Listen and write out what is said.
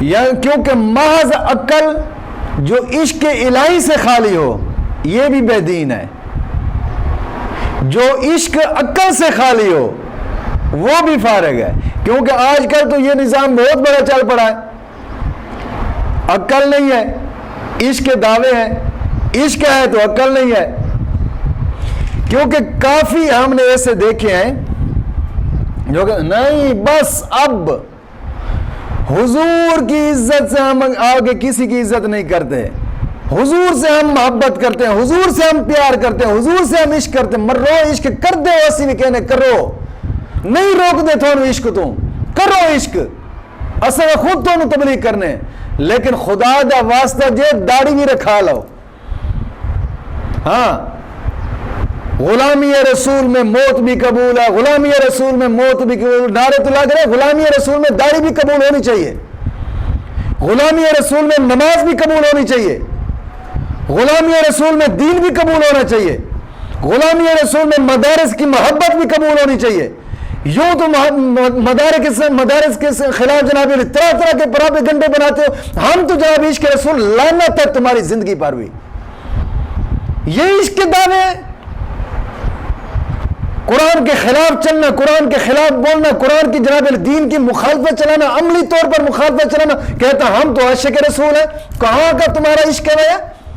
یا کیونکہ محض عقل جو عشق الہی سے خالی ہو یہ بھی بے دین ہے، جو عشق عقل سے خالی ہو وہ بھی فارغ ہے. کیونکہ آج کل تو یہ نظام بہت بڑا چل پڑا ہے، عقل نہیں ہے، عشق کے دعوے ہیں، عشق ہے تو عقل نہیں ہے. کیونکہ کافی ہم نے ایسے دیکھے ہیں جو کہ نہیں بس اب حضور کی عزت سے ہم آگے کسی کی عزت نہیں کرتے، حضور سے ہم محبت کرتے ہیں، حضور سے ہم پیار کرتے ہیں، حضور سے ہم عشق کرتے ہیں. مرو عشق کر دے اسی بھی کہنے کرو، نہیں روک دے تھوڑا عشق تو کرو عشق، اصل خود تو تبلیغ کرنے. لیکن خدا دا واسطہ جے داڑھی بھی رکھا لو. ہاں غلامی رسول میں موت بھی قبول ہے، غلامی رسول میں موت بھی قبول. نعرے تو لگ رہے غلامی رسول میں داڑھی بھی قبول ہونی چاہیے، غلامی رسول میں نماز بھی قبول ہونی چاہیے، غلامی رسول میں دین بھی قبول ہونا چاہیے، غلامی رسول میں مدارس کی محبت بھی قبول ہونی چاہیے. یوں تو مدارس کے خلاف جناب طرح طرح کے پراپیگنڈے بناتے ہو. ہم تو جناب عشق رسول لعنت ہے تمہاری زندگی پر بھی. یہ عشق کے دعوے ہیں، قرآن کے خلاف چلنا، قرآن کے خلاف بولنا، قرآن کی جناب دین کی مخالفت چلانا، عملی طور پر مخالفت چلانا. کہتا ہم تو عاشق رسول ہیں. کہاں کا تمہارا عشق ہے؟